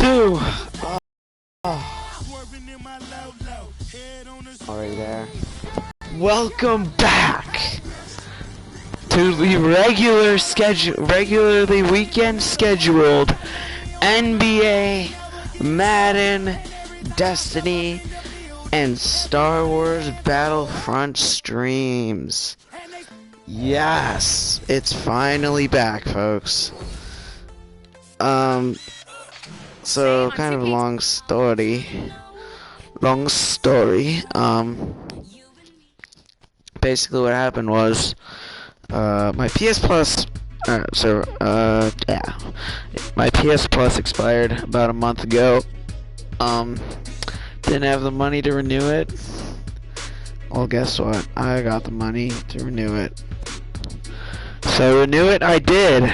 2. Already there. Welcome back to the regularly weekend scheduled NBA, Madden, Destiny, and Star Wars Battlefront streams. Yes, it's finally back, folks. So kind of a long story. Basically what happened was, my PS Plus, my PS Plus expired about a month ago. Didn't have the money to renew it. Well, guess what? I got the money to renew it. So renew it I did.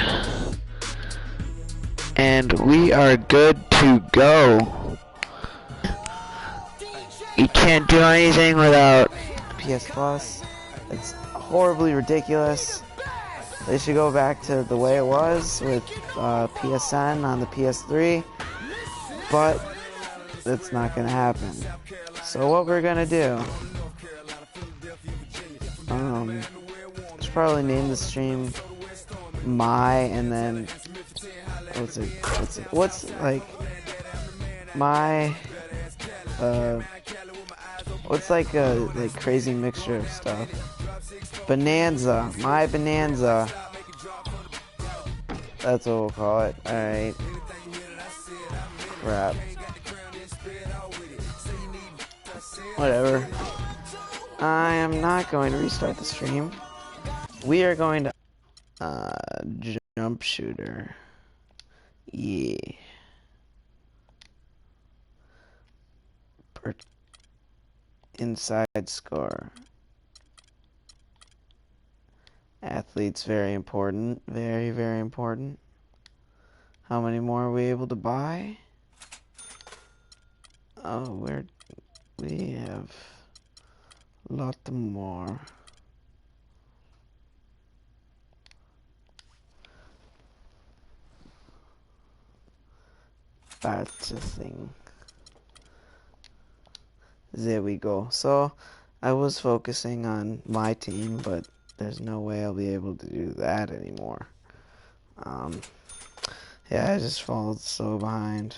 And we are good to go. You can't do anything without PS Plus. It's horribly ridiculous. They should go back to the way it was with PSN on the PS3. But it's not gonna happen. So what we're gonna do, should probably name the stream and then what's like crazy mixture of stuff. Bonanza, my Bonanza. That's what we'll call it. Alright. Crap. Whatever. I am not going to restart the stream. We are going to jump shooter. Yeah. Inside score. Athletes, very important. Very, very important. How many more are we able to buy? Oh, we have a lot more. That's a thing. There we go. So I was focusing on my team, but there's no way I'll be able to do that anymore. Yeah, I just fall so behind.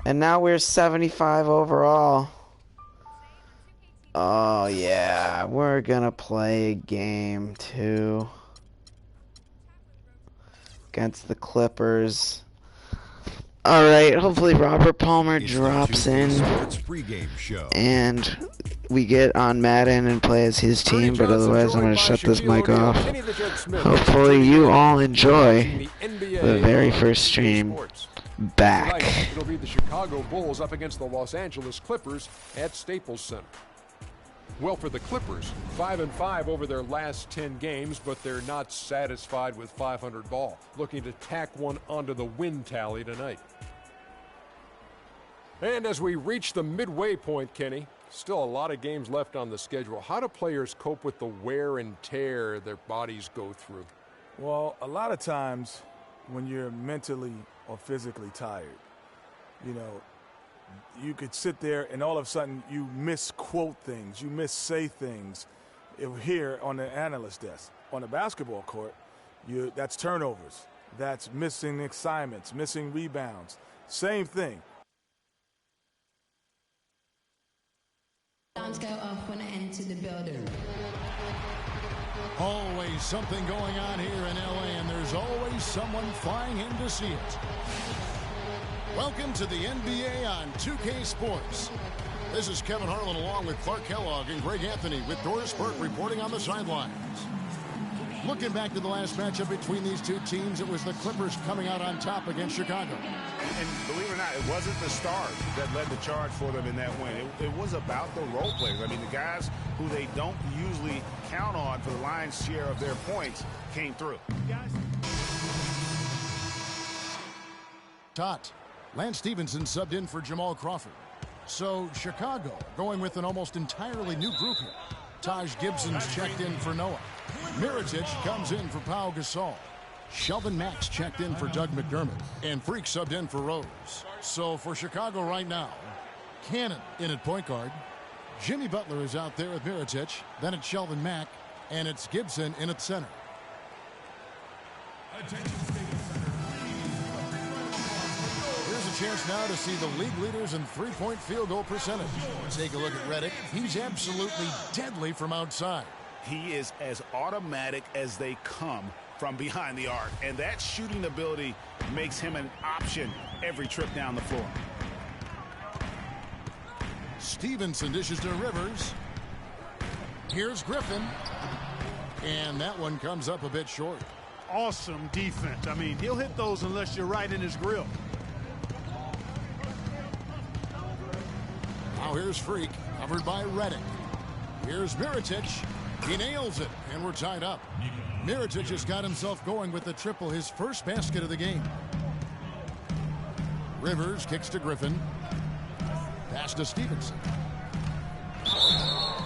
And now we're 75 overall. Oh yeah, we're gonna play a game too against the Clippers. Alright, hopefully Robert Palmer drops in and we get on Madden and play as his team, but otherwise I'm going to shut this mic off. Hopefully you all enjoy the very first stream back. It'll be the Chicago Bulls up against the Los Angeles Clippers at Staples Center. Well, for the Clippers, 5-5 over their last 10 games, but they're not satisfied with 500 ball. Looking to tack one onto the win tally tonight. And as we reach the midway point, Kenny, still a lot of games left on the schedule. How do players cope with the wear and tear their bodies go through? Well, a lot of times when you're mentally or physically tired, you know, you could sit there and all of a sudden you misquote things, you missay things here on the analyst desk. On the basketball court, that's turnovers, that's missing assignments, missing rebounds, same thing. Alarms go off when I enter the building. Always something going on here in LA, and there's always someone flying in to see it. Welcome to the NBA on 2K Sports. This is Kevin Harlan along with Clark Kellogg and Greg Anthony with Doris Burke reporting on the sidelines. Looking back to the last matchup between these two teams, it was the Clippers coming out on top against Chicago. And believe it or not, it wasn't the stars that led the charge for them in that win. It was about the role players. I mean, the guys who they don't usually count on for the lion's share of their points came through. Tot. Lance Stevenson subbed in for Jamal Crawford. So Chicago going with an almost entirely new group here. Taj Gibson's checked in for Noah. Mirotic comes in for Pau Gasol. Shelvin Max checked in for Doug McDermott, and Freak subbed in for Rose. So for Chicago right now, Cannon in at point guard. Jimmy Butler is out there with Mirotic. Then it's Shelvin Mack, and it's Gibson in at center. Here's a chance now to see the league leaders in three-point field goal percentage. Take a look at Redick. He's absolutely deadly from outside. He is as automatic as they come from behind the arc, and that shooting ability makes him an option every trip down the floor. Stevenson dishes to Rivers. Here's Griffin, and that one comes up a bit short. Awesome defense. I mean, he'll hit those unless you're right in his grill. Now here's Freak, covered by Redick. Here's Mirotic. He nails it, and we're tied up. Mirotic has got himself going with the triple, his first basket of the game. Rivers kicks to Griffin. Pass to Stevenson.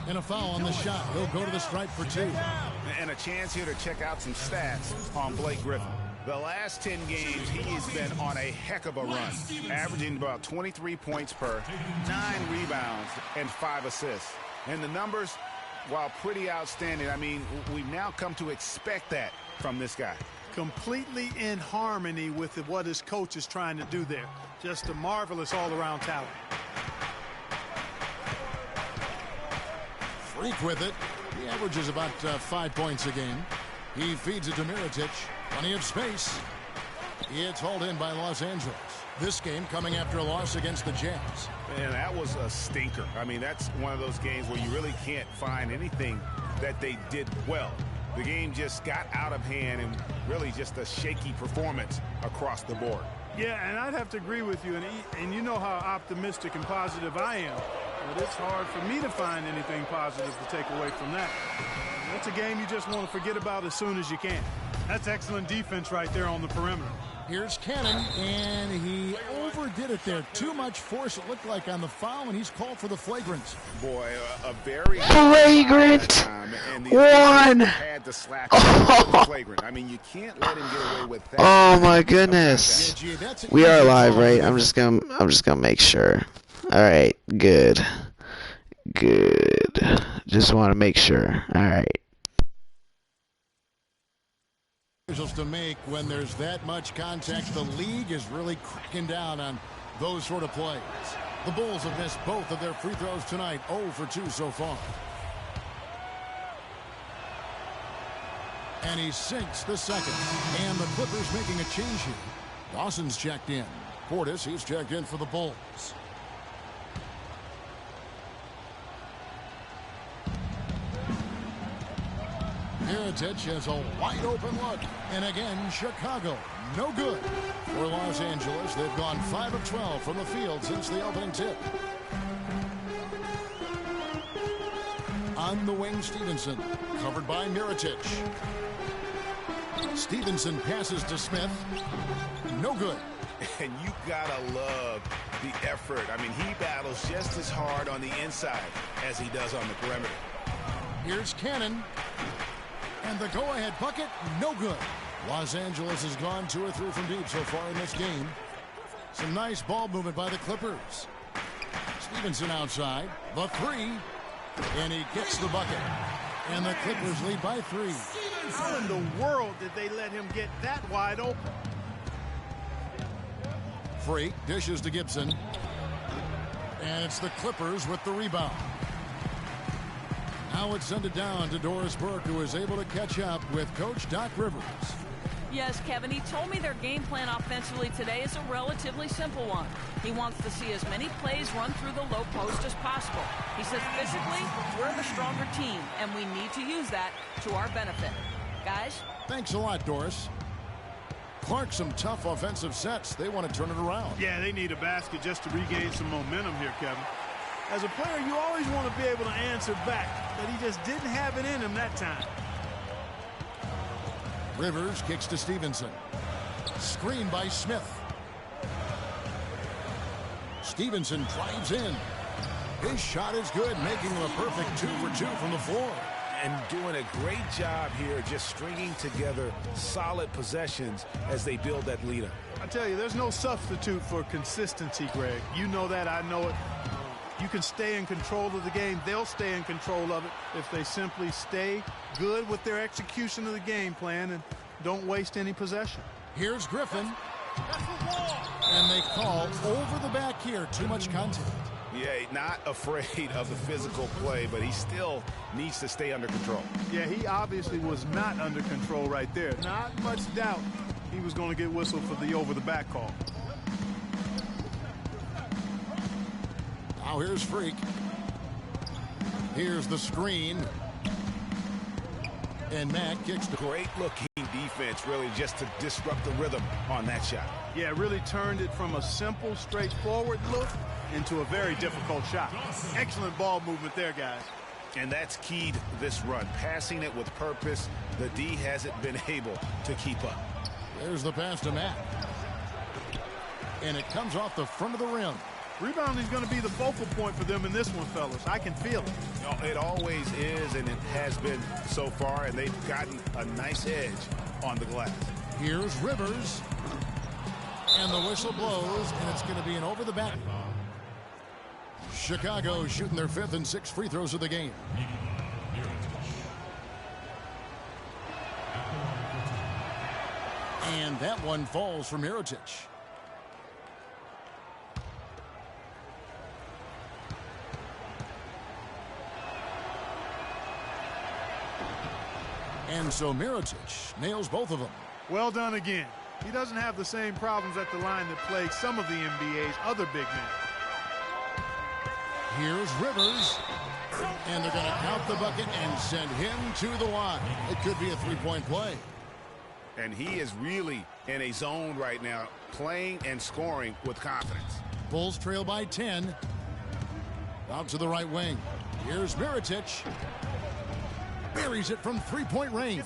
And a foul on the shot. He'll go to the stripe for two. And a chance here to check out some stats on Blake Griffin. The last 10 games, he's been on a heck of a run, averaging about 23 points per, 9 rebounds, and 5 assists. And the numbers, while pretty outstanding, I mean, we've now come to expect that from this guy. Completely in harmony with what his coach is trying to do there. Just a marvelous all-around talent. Freak with it. He averages about 5 points a game. He feeds it to Mirotic. Plenty of space. It's hauled in by Los Angeles. This game coming after a loss against the Jazz. Man, that was a stinker. I mean, that's one of those games where you really can't find anything that they did well. The game just got out of hand and really just a shaky performance across the board. Yeah, and I'd have to agree with you. And you know how optimistic and positive I am. But it's hard for me to find anything positive to take away from that. That's a game you just want to forget about as soon as you can. That's excellent defense right there on the perimeter. Here's Cannon, and he overdid it there. Too much force, it looked like, on the foul, and he's called for the flagrant. Boy, a very flagrant one. Had to slap the flagrant. I mean, you can't let him get away with that. Oh my goodness. We are live, right? I'm just gonna make sure. All right, good. Just want to make sure. All right. To make when there's that much contact. The league is really cracking down on those sort of plays. The Bulls have missed both of their free throws tonight, 0 for 2 so far. And he sinks the second. And the Clippers making a change here. Dawson's checked in. Portis, he's checked in for the Bulls. Mirotic has a wide open look. And again, Chicago, no good. For Los Angeles, they've gone 5 of 12 from the field since the opening tip. On the wing, Stevenson, covered by Mirotic. Stevenson passes to Smith. No good. And you gotta love the effort. I mean, he battles just as hard on the inside as he does on the perimeter. Here's Cannon. And the go-ahead bucket, no good. Los Angeles has gone 2 or 3 from deep so far in this game. Some nice ball movement by the Clippers. Stevenson outside. The 3. And he gets the bucket. And the Clippers lead by 3. How in the world did they let him get that wide open? Freak dishes to Gibson. And it's the Clippers with the rebound. Now it's sent it down to Doris Burke, who is able to catch up with Coach Doc Rivers. Yes, Kevin, he told me their game plan offensively today is a relatively simple one. He wants to see as many plays run through the low post as possible. He says physically, we're the stronger team, and we need to use that to our benefit. Guys? Thanks a lot, Doris. Clark, some tough offensive sets. They want to turn it around. Yeah, they need a basket just to regain some momentum here, Kevin. As a player, you always want to be able to answer back, but he just didn't have it in him that time. Rivers kicks to Stevenson. Screen by Smith. Stevenson drives in. His shot is good, making him a perfect 2 for 2 from the floor. And doing a great job here just stringing together solid possessions as they build that lead up. I tell you, there's no substitute for consistency, Greg. You know that, I know it. You can stay in control of the game. They'll stay in control of it if they simply stay good with their execution of the game plan and don't waste any possession. Here's Griffin. And they call over the back here. Too much contact. Yeah, not afraid of the physical play, but he still needs to stay under control. Yeah, he obviously was not under control right there. Not much doubt he was going to get whistled for the over-the-back call. Now here's Freak. Here's the screen. And Mack kicks the great looking defense, really, just to disrupt the rhythm on that shot. Yeah, really turned it from a simple, straightforward look into a very difficult shot. Excellent ball movement there, guys. And that's keyed this run. Passing it with purpose. The D hasn't been able to keep up. There's the pass to Mack. And it comes off the front of the rim. Rebounding is going to be the focal point for them in this one, fellas. I can feel it. It always is, and it has been so far, and they've gotten a nice edge on the glass. Here's Rivers. And the whistle blows, and it's going to be an over-the-back. Chicago shooting their 5th and 6th free throws of the game. And that one falls from ARatedStream. And so ARatedStream nails both of them. Well done again. He doesn't have the same problems at the line that plague some of the NBA's other big men. Here's Rivers. And they're going to count the bucket and send him to the line. It could be a three-point play. And he is really in a zone right now, playing and scoring with confidence. Bulls trail by 10. Out to the right wing. Here's ARatedStream. Buries it from three-point range.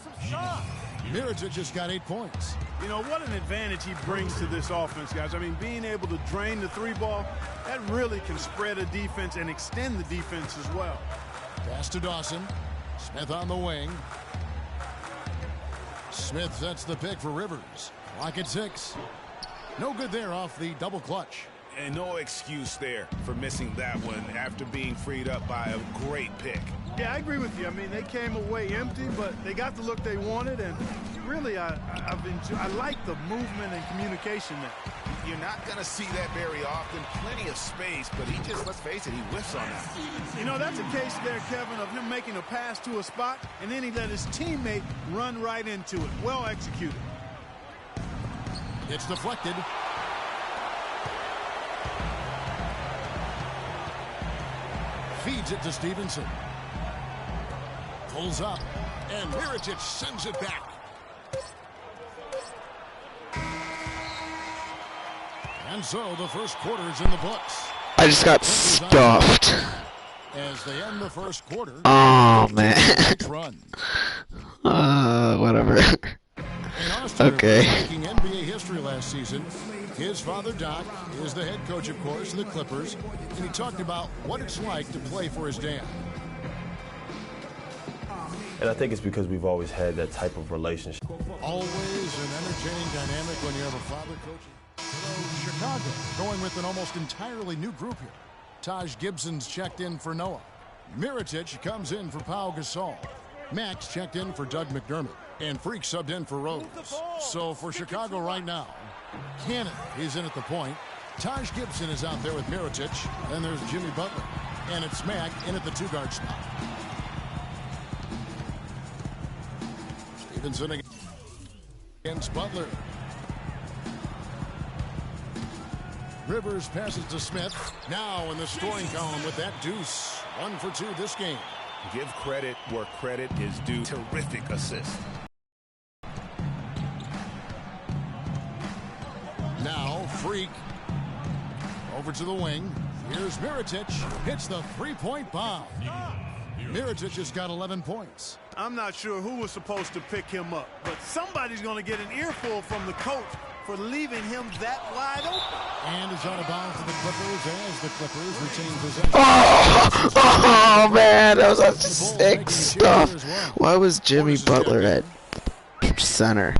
ARatedStream just got 8 points. You know, what an advantage he brings to this offense, guys. I mean, being able to drain the three ball, that really can spread a defense and extend the defense as well. Pass to Dawson. Smith on the wing. Smith sets the pick for Rivers. Clock at 6. No good there off the double clutch. And no excuse there for missing that one after being freed up by a great pick. Yeah, I agree with you. I mean, they came away empty, but they got the look they wanted, and really, I like the movement and communication there. You're not going to see that very often. Plenty of space, but he just, let's face it, he whiffs on that. You know, that's a case there, Kevin, of him making a pass to a spot, and then he let his teammate run right into it. Well executed. It's deflected. Feeds it to Stevenson. Pulls up, and ARatedStream sends it back. And so the first quarter is in the books. I just got stuffed. As they end the first quarter. Oh, man. Run. Whatever. Okay. Making NBA history last season. His father, Doc, is the head coach, of course, of the Clippers. And he talked about what it's like to play for his dad. And I think it's because we've always had that type of relationship. Always an entertaining dynamic when you have a father coaching. So Chicago going with an almost entirely new group here. Taj Gibson's checked in for Noah. ARatedStream comes in for Pau Gasol. Max checked in for Doug McDermott. And Freak subbed in for Rose. So for Chicago right now, Cannon is in at the point. Taj Gibson is out there with ARatedStream. Then there's Jimmy Butler. And it's Mack in at the two-guard spot. Stevenson against Butler. Rivers passes to Smith. Now in the scoring column with that deuce. 1 for 2 this game. Give credit where credit is due. Terrific assist. Now Freak over to the wing. Here's ARatedStream. Hits the three-point bomb. ARatedStream just got 11 points. I'm not sure who was supposed to pick him up, but somebody's going to get an earful from the coach for leaving him that wide open. And it's out of bounds to the Clippers as the Clippers retain possession. Oh man, that was such sick stuff. Why was Jimmy Butler at center?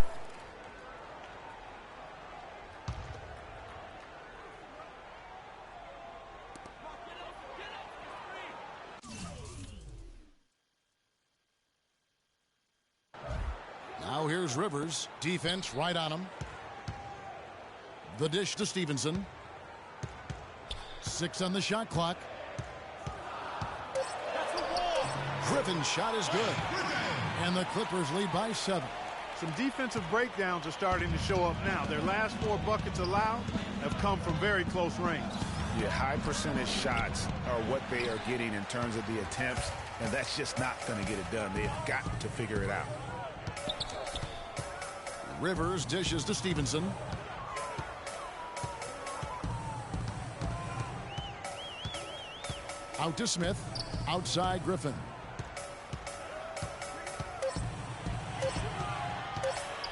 Now here's Rivers. Defense right on him. The dish to Stevenson. 6 on the shot clock. Griffin's shot is good. And the Clippers lead by 7. Some defensive breakdowns are starting to show up now. Their last 4 buckets allowed have come from very close range. Yeah, high percentage shots are what they are getting in terms of the attempts, and that's just not going to get it done. They've got to figure it out. Rivers dishes to Stevenson. Out to Smith. Outside Griffin.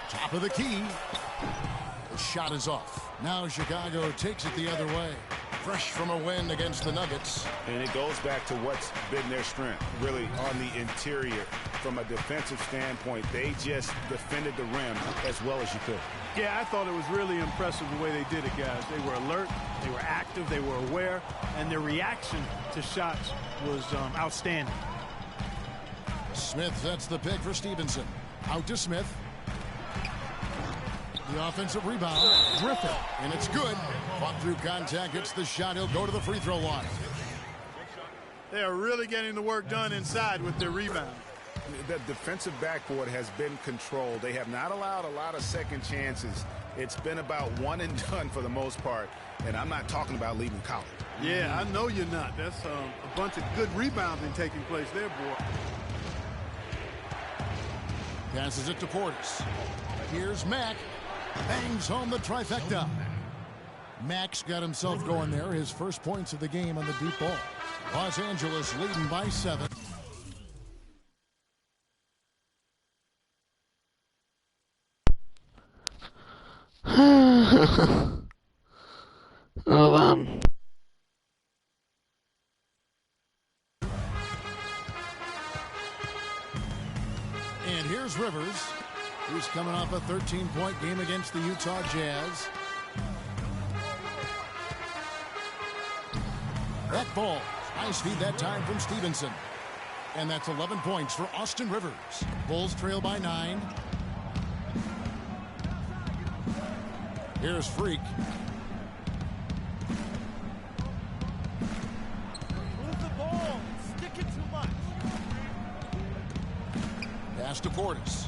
Top of the key. The shot is off. Now Chicago takes it the other way. Fresh from a win against the Nuggets. And it goes back to what's been their strength, really, on the interior. From a defensive standpoint, they just defended the rim as well as you could. Yeah, I thought it was really impressive the way they did it, guys. They were alert, they were active, they were aware, and their reaction to shots was outstanding. Smith sets the pick for Stevenson. Out to Smith. The offensive rebound. Griffin. And it's good. Fought through contact. Gets the shot. He'll go to the free throw line. They are really getting the work done inside with their rebound. The defensive backboard has been controlled. They have not allowed a lot of second chances. It's been about one and done for the most part. And I'm not talking about leaving college. Yeah, I know you're not. That's a bunch of good rebounding taking place there, boy. Passes it to Portis. Here's Mack. Bangs home the trifecta. Mack's got himself going there. His first points of the game on the deep ball. Los Angeles leading by 7. Hold on. And here's Rivers. He's coming off a 13-point game against the Utah Jazz. That ball. High speed that time from Stevenson. And that's 11 points for Austin Rivers. Bulls trail by 9. Here's Freak. Move the ball. Stick it too much. Pass to Portis.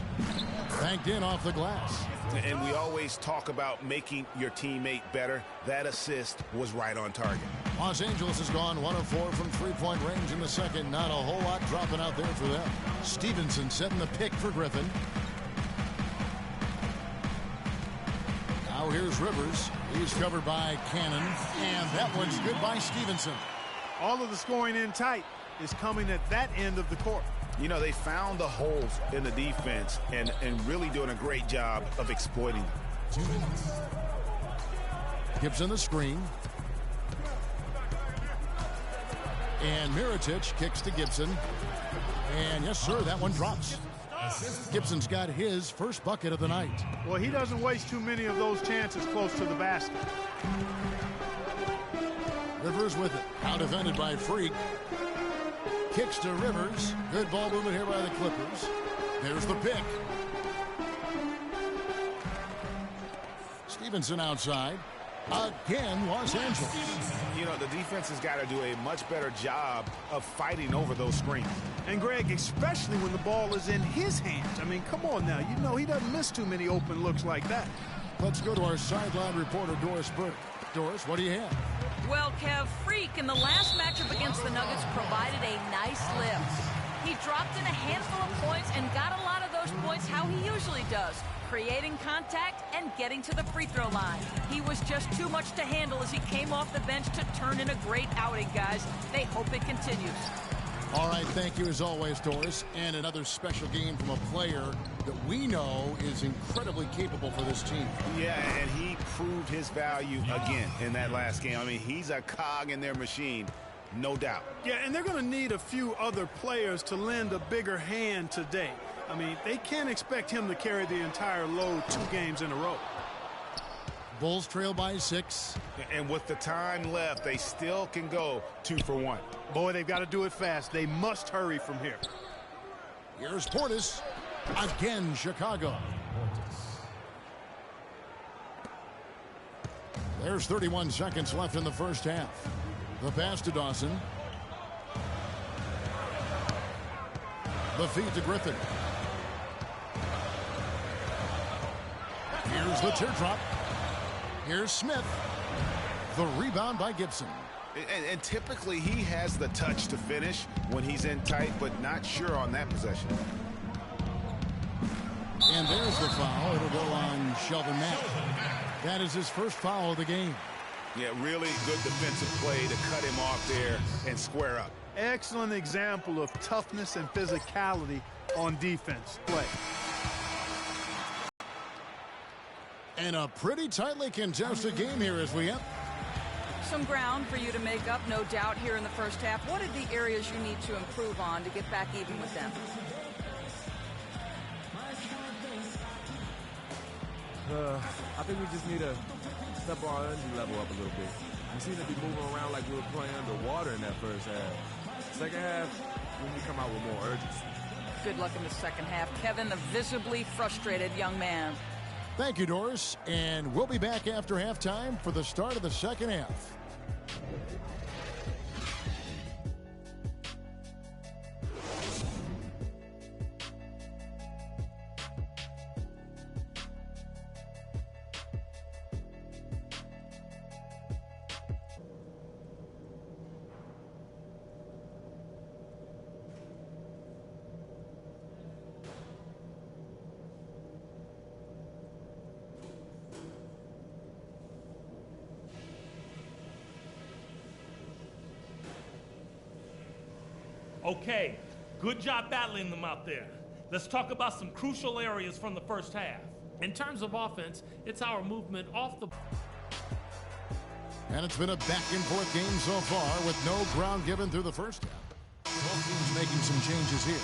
Banked in off the glass. And we always talk about making your teammate better. That assist was right on target. Los Angeles has gone 1 of 4 from three-point range in the second. Not a whole lot dropping out there for them. Stevenson setting the pick for Griffin. Now here's Rivers. He's covered by Cannon. And that one's good by Stevenson. All of the scoring in tight is coming at that end of the court. You know, they found the holes in the defense and really doing a great job of exploiting them. Gibson the screen. And Mirotic kicks to Gibson. And yes, sir, that one drops. Gibson's got his first bucket of the night. Well, he doesn't waste too many of those chances close to the basket. Rivers with it. Now defended by Freak. Kicks to Rivers. Good ball movement here by the Clippers. There's the pick. Stevenson outside. Again, Los Angeles. You know, the defense has got to do a much better job of fighting over those screens. And Greg, especially when the ball is in his hands. I mean, come on now. You know he doesn't miss too many open looks like that. Let's go to our sideline reporter, Doris Burke. Doris, what do you have? Well, Kev, Freak in the last matchup against the Nuggets provided a nice lift. He dropped in a handful of points and got a lot of those points how he usually does, creating contact and getting to the free throw line. He was just too much to handle as he came off the bench to turn in a great outing, guys. They hope it continues. All right, thank you as always, Doris. And another special game from a player that we know is incredibly capable for this team. Yeah, and he proved his value again in that last game. I mean, he's a cog in their machine, no doubt. Yeah, and they're going to need a few other players to lend a bigger hand today. I mean, they can't expect him to carry the entire load 2 games in a row. Bulls trail by 6. And with the time left, they still can go 2 for 1. Boy, they've got to do it fast. They must hurry from here. Here's Portis. Again, Chicago. There's 31 seconds left in the first half. The pass to Dawson. The feed to Griffin. Here's the teardrop. Here's Smith. The rebound by Gibson. And typically he has the touch to finish when he's in tight, but not sure on that possession. And there's the foul. It'll go on Shelvin Mack. That is his first foul of the game. Yeah, really good defensive play to cut him off there and square up. Excellent example of toughness and physicality on defense play. And a pretty tightly contested game here as we end. Some ground for you to make up, no doubt, here in the first half. What are the areas you need to improve on to get back even with them? I think we just need to step our energy level up a little bit. We seem to be moving around like we were playing underwater in that first half. Second half, we need to come out with more urgency. Good luck in the second half. Kevin, the visibly frustrated young man. Thank you, Doris. And we'll be back after halftime for the start of the second half. Okay, good job battling them out there. Let's talk about some crucial areas from the first half. In terms of offense, it's our movement off the... And it's been a back-and-forth game so far with no ground given through the first half. Both teams making some changes here.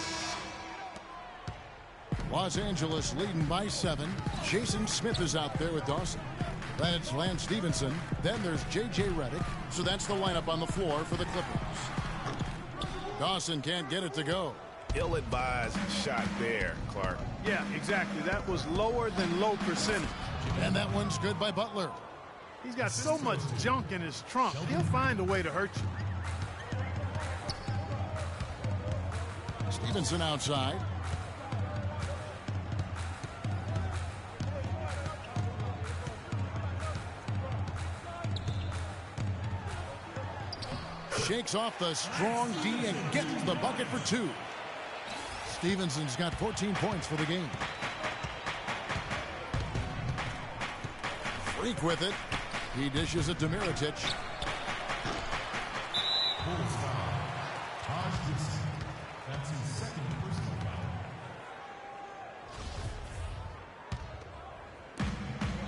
Los Angeles leading by 7. Jason Smith is out there with Dawson. Then it's Lance Stevenson. Then there's J.J. Redick. So that's the lineup on the floor for the Clippers. Dawson can't get it to go. Ill-advised shot there, Clark. Yeah, exactly. That was lower than low percentage. And that one's good by Butler. He's got so much junk in his trunk. He'll find a way to hurt you. Stevenson outside. Shakes off the strong D and gets the bucket for 2. Stevenson's got 14 points for the game. Freak with it. He dishes it to Mirotic.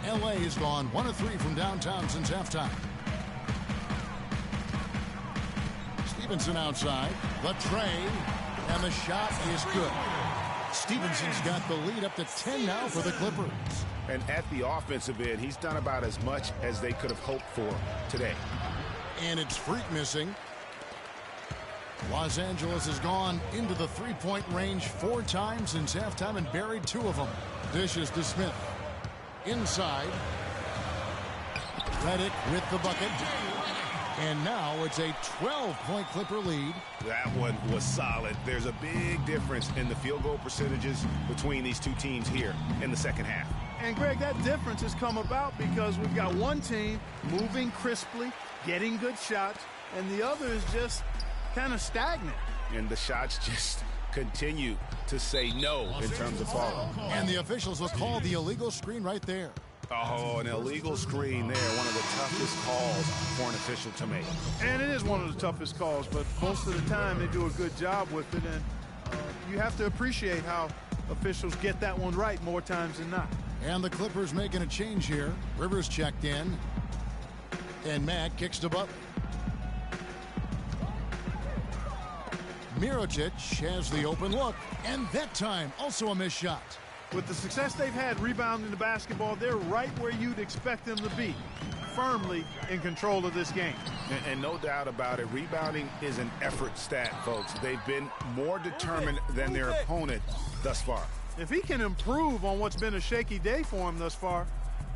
LA has gone 1 of 3 from downtown since halftime. Stevenson outside, the tray, and the shot is good. Stevenson's got the lead up to 10 now for the Clippers. And at the offensive end, he's done about as much as they could have hoped for today. And it's Freak missing. Los Angeles has gone into the three-point range 4 times since halftime and buried 2 of them. Dishes to Smith. Inside. Redick with the bucket. And now it's a 12-point Clipper lead. That one was solid. There's a big difference in the field goal percentages between these 2 teams here in the second half. And, Greg, that difference has come about because we've got one team moving crisply, getting good shots, and the other is just kind of stagnant. And the shots just continue to say no in terms of falling. And the officials will call the illegal screen right there. Oh, an illegal screen there. One of the toughest calls for an official to make. And it is one of the toughest calls, but most of the time they do a good job with it. And you have to appreciate how officials get that one right more times than not. And the Clippers making a change here. Rivers checked in. And Matt kicks to Butler. Mirotic has the open look. And that time, also a missed shot. With the success they've had rebounding the basketball, they're right where you'd expect them to be, firmly in control of this game. And no doubt about it, rebounding is an effort stat, folks. They've been more determined than their opponent thus far. If he can improve on what's been a shaky day for him thus far,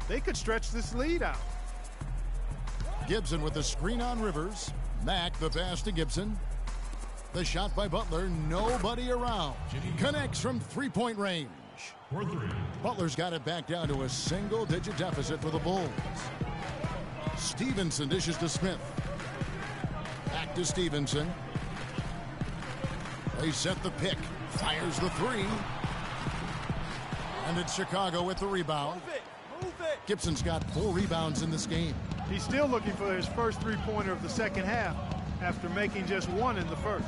they could stretch this lead out. Gibson with the screen on Rivers. Mack the pass to Gibson. The shot by Butler, nobody around. Connects from three-point range. Butler's got it back down to a single-digit deficit for the Bulls. Stevenson dishes to Smith. Back to Stevenson. They set the pick. Fires the three. And it's Chicago with the rebound. Gibson's got 4 rebounds in this game. He's still looking for his first three-pointer of the second half after making just one in the first.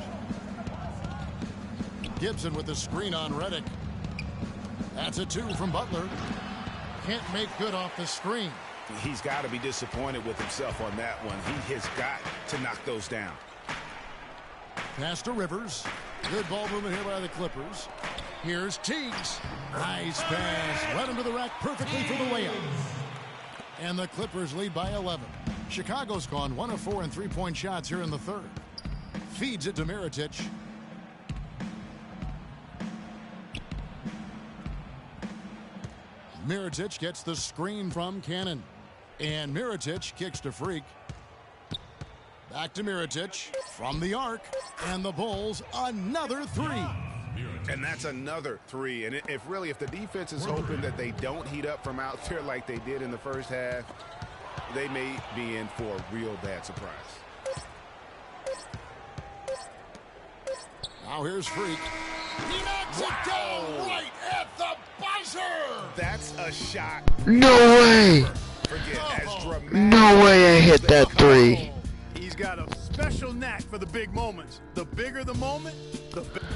Gibson with the screen on Redick. That's a 2 from Butler. Can't make good off the screen. He's got to be disappointed with himself on that one. He has got to knock those down. Pass to Rivers. Good ball movement here by the Clippers. Here's Teagues. Nice pass. Right into the rack perfectly for the layup. And the Clippers lead by 11. Chicago's gone 1 of 4 in three-point shots here in the third. Feeds it to Mirotic. Mirotic gets the screen from Cannon. And Mirotic kicks to Freak. Back to Mirotic from the arc. And the Bulls another 3. And that's another 3. And if the defense is hoping that they don't heat up from out there like they did in the first half, they may be in for a real bad surprise. Now here's Freak. He knocks it down right at the buzzer. That's a shot. No way. No way I hit that 3. He's got a special knack for the big moments. The bigger the moment, the bigger.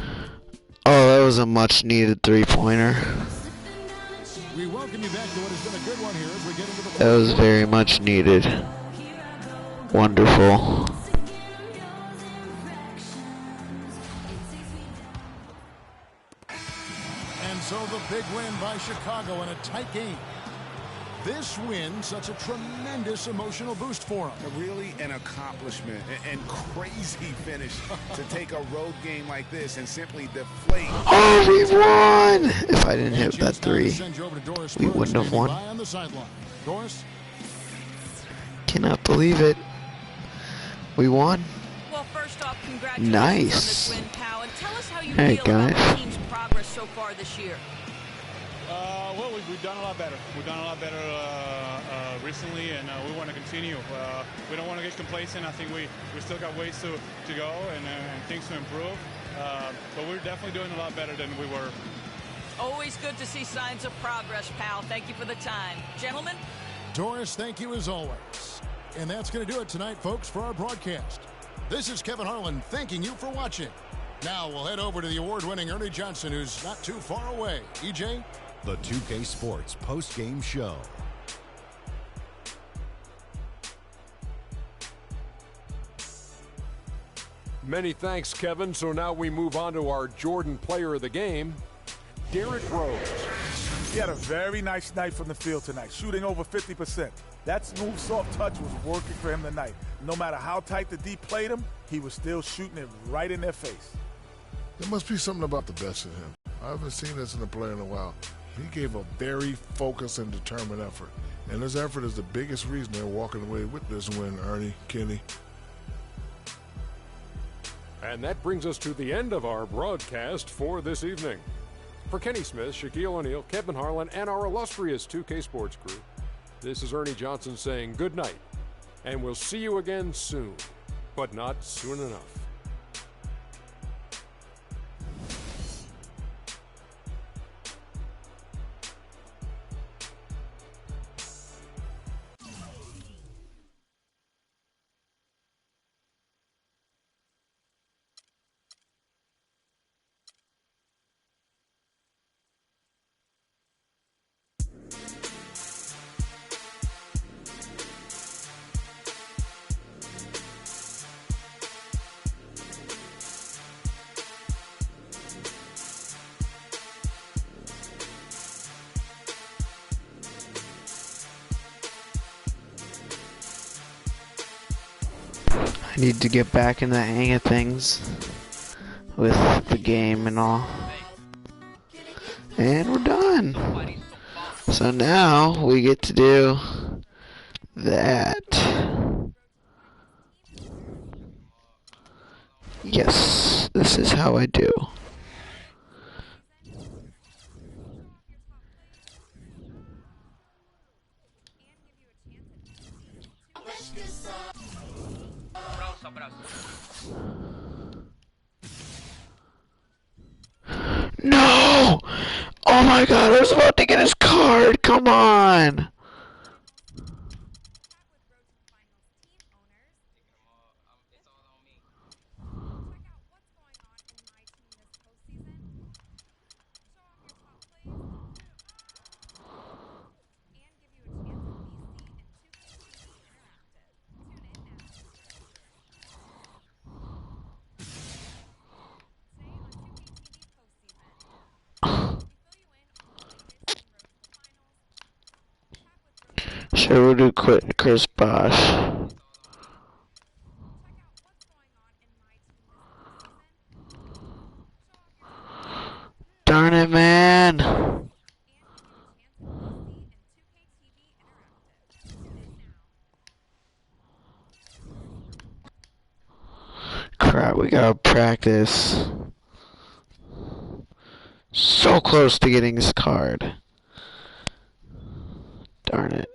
Oh, that was a much needed 3-pointer. We welcome you back to what has been a good one here as we get into the That was very much needed. Wonderful. And so the big win by Chicago in a tight game. This win, such a tremendous emotional boost for them. Really an accomplishment and crazy finish to take a road game like this and simply deflate. Oh, we won! If I didn't hit that 3, we wouldn't have won. On the sideline. Doris? Cannot believe it. We won. Well, first off, congratulations Nice. on this win, pal, and tell us how you Hey, feel about guys. the team's progress so far this year. Well, we've done a lot better. We've done a lot better recently, and we want to continue. We don't want to get complacent. I think we still got ways to go and things to improve. But we're definitely doing a lot better than we were. Always good to see signs of progress, pal. Thank you for the time. Gentlemen? Doris, thank you as always. And that's going to do it tonight, folks, for our broadcast. This is Kevin Harlan thanking you for watching. Now we'll head over to the award-winning Ernie Johnson, who's not too far away. EJ? The 2K Sports post-game show. Many thanks, Kevin. So now we move on to our Jordan player of the game, Derrick Rose. He had a very nice night from the field tonight, shooting over 50%. That smooth, soft touch was working for him tonight. No matter how tight the D played him, he was still shooting it right in their face. There must be something about the best in him. I haven't seen this in a player in a while. He gave a very focused and determined effort. And this effort is the biggest reason they're walking away with this win, Ernie, Kenny. And that brings us to the end of our broadcast for this evening. For Kenny Smith, Shaquille O'Neal, Kevin Harlan, and our illustrious 2K Sports crew, this is Ernie Johnson saying good night. And we'll see you again soon, but not soon enough. I need to get back in the hang of things with the game and all. And we're done. So now we get to do that. Yes, this is how I do. No! Oh my god, I was about to get his card. Come on. Sure, we'll do quit Chris Bosh. Darn it, man. Crap, we gotta practice. So close to getting his card. Darn it.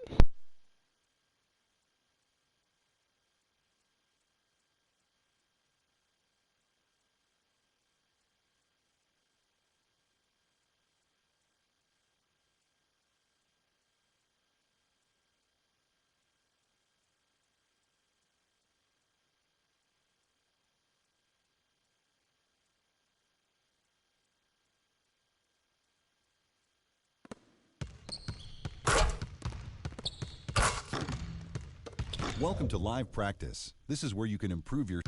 Welcome to live practice. This is where you can improve your...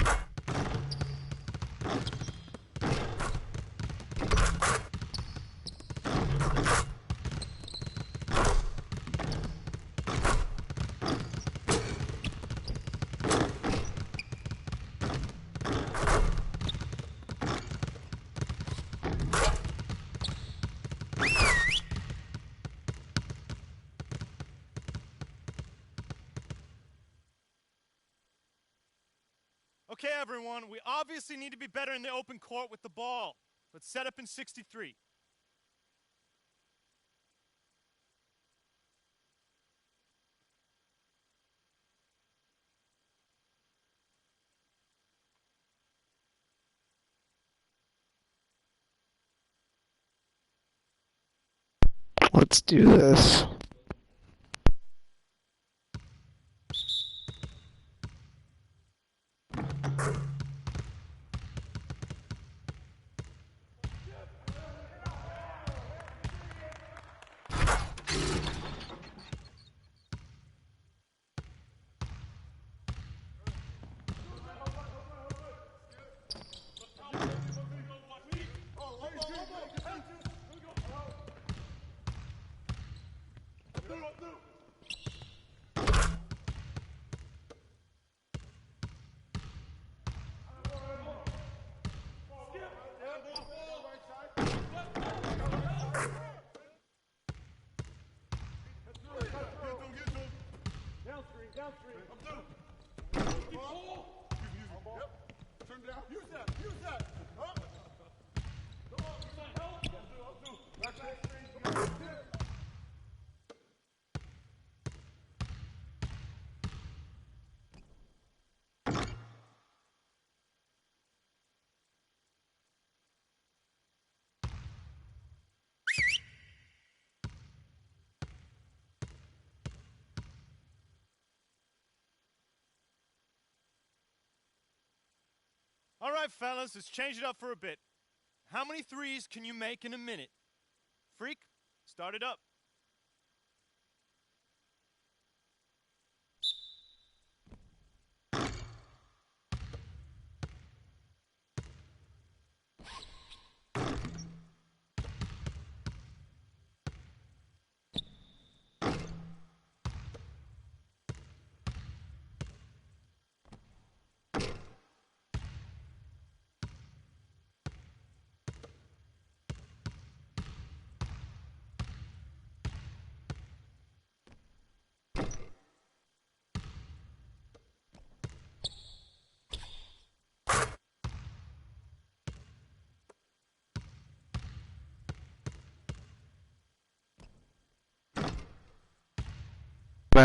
Okay, everyone, we obviously need to be better in the open court with the ball. Let's set up in 63. Let's do this. All right, fellas, let's change it up for a bit. How many threes can you make in a minute? Freak, start it up.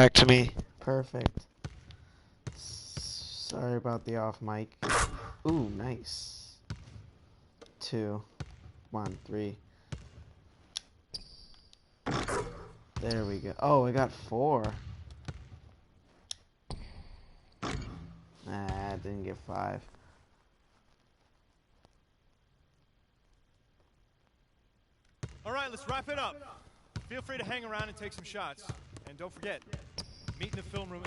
back to me. Perfect. Sorry about the off mic. Ooh, nice. 2, 1, 3. There we go. Oh, I got 4. Nah, I didn't get 5. All right, let's wrap it up. Feel free to hang around and take some shots. And don't forget, meet in the film room.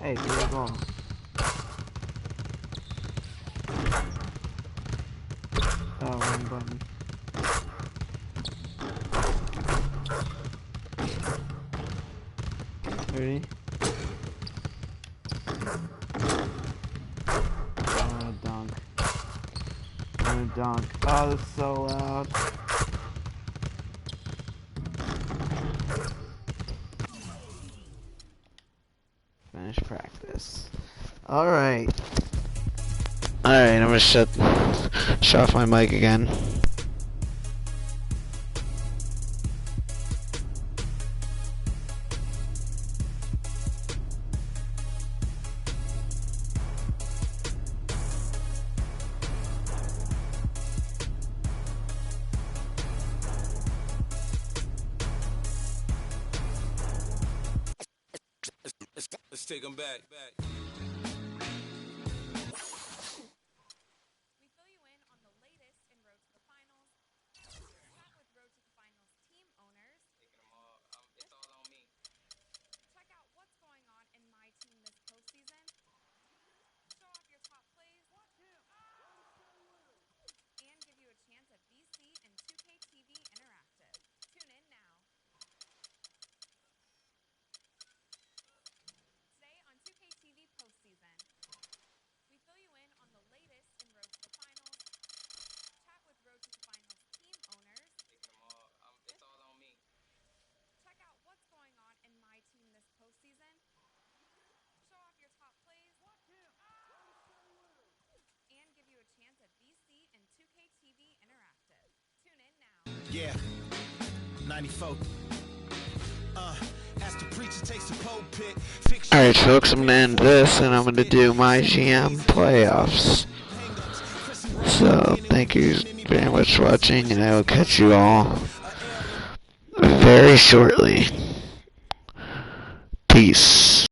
Hey, give me a ball. Oh, wrong button. Ready? Oh, dunk. I'm gonna dunk. Oh, that's so loud. Finish practice. Alright. Alright, I'm gonna shut off my mic again. Let's take them back. Yeah, 94. As the preacher takes the pulpit. Alright folks, I'm gonna end this and I'm gonna do my GM playoffs. So, thank you very much for watching and I will catch you all very shortly. Peace.